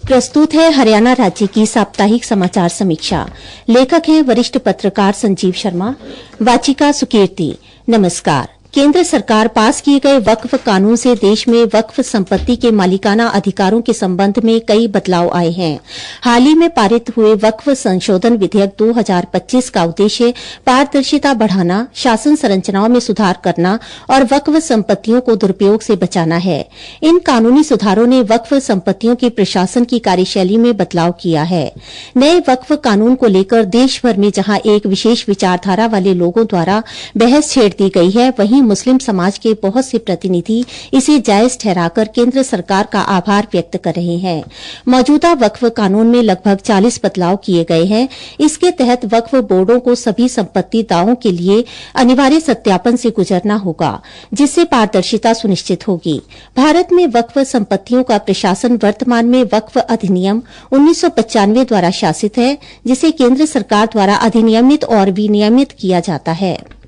प्रस्तुत है हरियाणा राज्य की साप्ताहिक समाचार समीक्षा। लेखक हैं वरिष्ठ पत्रकार संजीव शर्मा। वाचिका सुकीर्ति। नमस्कार। केंद्र सरकार पास किए गए वक्फ कानून से देश में वक्फ संपत्ति के मालिकाना अधिकारों के संबंध में कई बदलाव आए हैं। हाल ही में पारित हुए वक्फ संशोधन विधेयक 2025 का उद्देश्य पारदर्शिता बढ़ाना, शासन संरचनाओं में सुधार करना और वक्फ संपत्तियों को दुरुपयोग से बचाना है। इन कानूनी सुधारों ने वक्फ संपत्तियों के प्रशासन की कार्यशैली में बदलाव किया है। नए वक्फ कानून को लेकर देश भर में जहां एक विशेष विचारधारा वाले लोगों द्वारा बहस छेड़ दी गई है, वहीं मुस्लिम समाज के बहुत से प्रतिनिधि इसे जायज ठहराकर केंद्र सरकार का आभार व्यक्त कर रहे हैं। मौजूदा वक्फ कानून में लगभग 40 बदलाव किए गए हैं। इसके तहत वक्फ बोर्डों को सभी संपत्ति दावों के लिए अनिवार्य सत्यापन से गुजरना होगा, जिससे पारदर्शिता सुनिश्चित होगी। भारत में वक्फ संपत्तियों का प्रशासन वर्तमान में वक्फ अधिनियम 1995 द्वारा शासित है, जिसे केंद्र सरकार द्वारा अधिनियमित और विनियमित किया जाता है।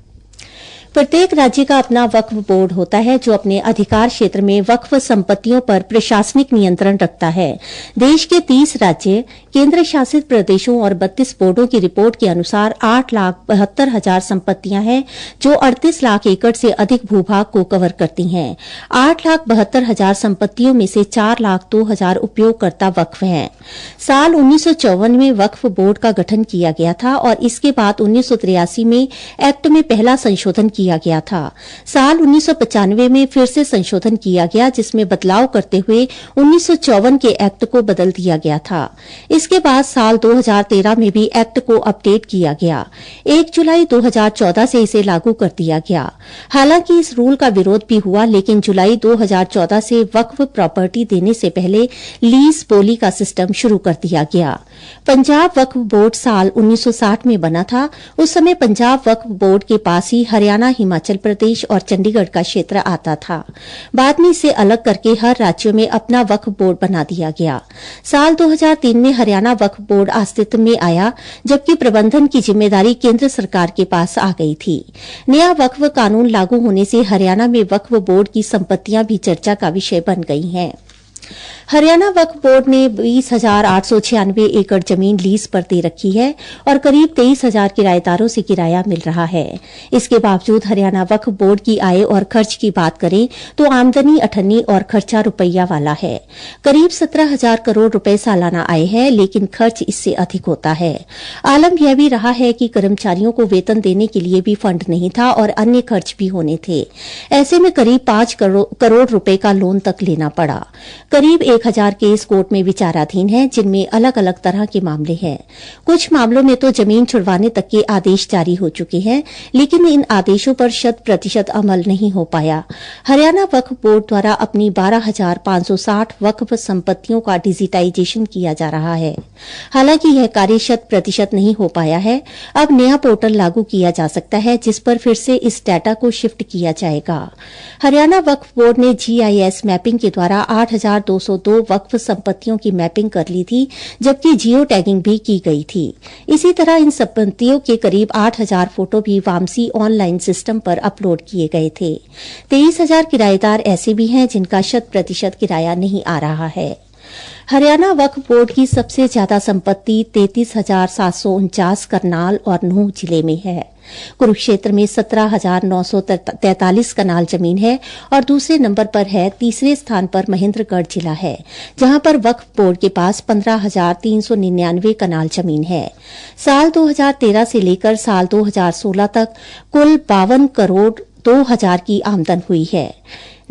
प्रत्येक राज्य का अपना वक्फ बोर्ड होता है, जो अपने अधिकार क्षेत्र में वक्फ संपत्तियों पर प्रशासनिक नियंत्रण रखता है। देश के 30 राज्य, केंद्र शासित प्रदेशों और 32 बोर्डों की रिपोर्ट के अनुसार 8,72,000 संपत्तियां हैं, जो 38 लाख एकड़ से अधिक भूभाग को कवर करती हैं। 8,72,000 संपत्तियों में से 4,02,000 उपयोगकर्ता वक्फ हैं। साल 1954 में वक्फ बोर्ड का गठन किया गया था और इसके बाद 1983 में एक्ट में पहला संशोधन किया गया था। साल 1995 में फिर से संशोधन किया गया, जिसमें बदलाव करते हुए 1954 के एक्ट को बदल दिया गया था। इसके बाद साल 2013 में भी एक्ट को अपडेट किया गया। 1 जुलाई 2014 से इसे लागू कर दिया गया। हालांकि इस रूल का विरोध भी हुआ, लेकिन जुलाई 2014 से वक्फ प्रॉपर्टी देने से पहले लीज बोली का सिस्टम शुरू कर दिया गया। पंजाब वक्फ बोर्ड साल 1960 में बना था। उस समय पंजाब वक्फ बोर्ड के पास ही हरियाणा, हिमाचल प्रदेश और चंडीगढ़ का क्षेत्र आता था। बाद में इसे अलग करके हर राज्यों में अपना वक्फ बोर्ड बना दिया गया। साल 2003 में हरियाणा वक्फ बोर्ड अस्तित्व में आया, जबकि प्रबंधन की जिम्मेदारी केंद्र सरकार के पास आ गई थी। नया वक्फ कानून लागू होने से हरियाणा में वक्फ बोर्ड की संपत्तियां भी चर्चा का विषय बन गई हैं। हरियाणा वक्फ बोर्ड ने 20,896 एकड़ जमीन लीज पर दे रखी है और करीब 23,000 किराएदारों से किराया मिल रहा है। इसके बावजूद हरियाणा वक्फ बोर्ड की आय और खर्च की बात करें तो आमदनी अठन्नी और खर्चा रुपया वाला है। करीब 17,000 करोड़ रुपए सालाना आय है, लेकिन खर्च इससे अधिक होता है। आलम यह भी रहा है कि कर्मचारियों को वेतन देने के लिए भी फंड नहीं था और अन्य खर्च भी होने थे। ऐसे में करीब 5 करोड़ रुपए का लोन तक लेना पड़ा। करीब 1,000 केस कोर्ट में विचाराधीन हैं, जिनमें अलग अलग तरह के मामले हैं। कुछ मामलों में तो जमीन छुड़वाने तक के आदेश जारी हो चुके हैं, लेकिन इन आदेशों पर 100% अमल नहीं हो पाया। हरियाणा वक्फ बोर्ड द्वारा अपनी 12,560 वक्फ संपत्तियों का डिजिटाइजेशन किया जा रहा है। हालांकि यह कार्य 100% नहीं हो पाया है। अब नया पोर्टल लागू किया जा सकता है, जिस पर फिर से इस डाटा को शिफ्ट किया जाएगा। हरियाणा वक्फ बोर्ड ने GIS मैपिंग के द्वारा 8,202 वक्फ संपत्तियों की मैपिंग कर ली थी, जबकि जियो टैगिंग भी की गई थी। इसी तरह इन संपत्तियों के करीब 8,000 फोटो भी वामसी ऑनलाइन सिस्टम पर अपलोड किए गए थे। 23,000 किराएदार ऐसे भी हैं जिनका 100% किराया नहीं आ रहा है। हरियाणा वक्फ बोर्ड की सबसे ज्यादा संपत्ति 33,749 करनाल और नूंह जिले में है। कुरुक्षेत्र में 17,943 कनाल जमीन है और दूसरे नंबर पर है। तीसरे स्थान पर महेंद्रगढ़ जिला है, जहां पर वक्फ बोर्ड के पास 15,399 कनाल जमीन है। साल 2013 से लेकर साल 2016 तक कुल 52 करोड़ 2,000 की आमदन हुई है।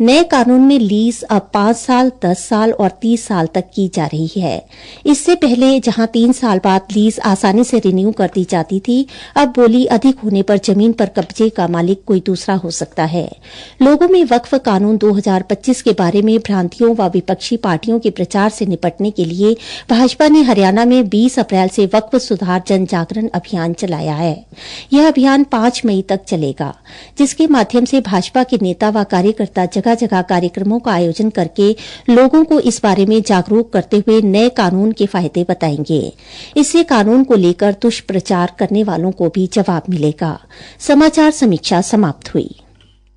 नए कानून में लीज अब 5 साल, 10 साल और 30 साल तक की जा रही है। इससे पहले जहां 3 साल बाद लीज आसानी से रिन्यू कर दी जाती थी, अब बोली अधिक होने पर जमीन पर कब्जे का मालिक कोई दूसरा हो सकता है। लोगों में वक्फ कानून 2025 के बारे में भ्रांतियों व विपक्षी पार्टियों के प्रचार से निपटने के लिए भाजपा ने हरियाणा में 20 अप्रैल से वक्फ सुधार जन जागरण अभियान चलाया है। यह अभियान 5 मई तक चलेगा, जिसके माध्यम से भाजपा के नेता व कार्यकर्ता जगह जगह कार्यक्रमों का आयोजन करके लोगों को इस बारे में जागरूक करते हुए नए कानून के फायदे बताएंगे। इससे कानून को लेकर दुष्प्रचार करने वालों को भी जवाब मिलेगा। समाचार समीक्षा समाप्त हुई।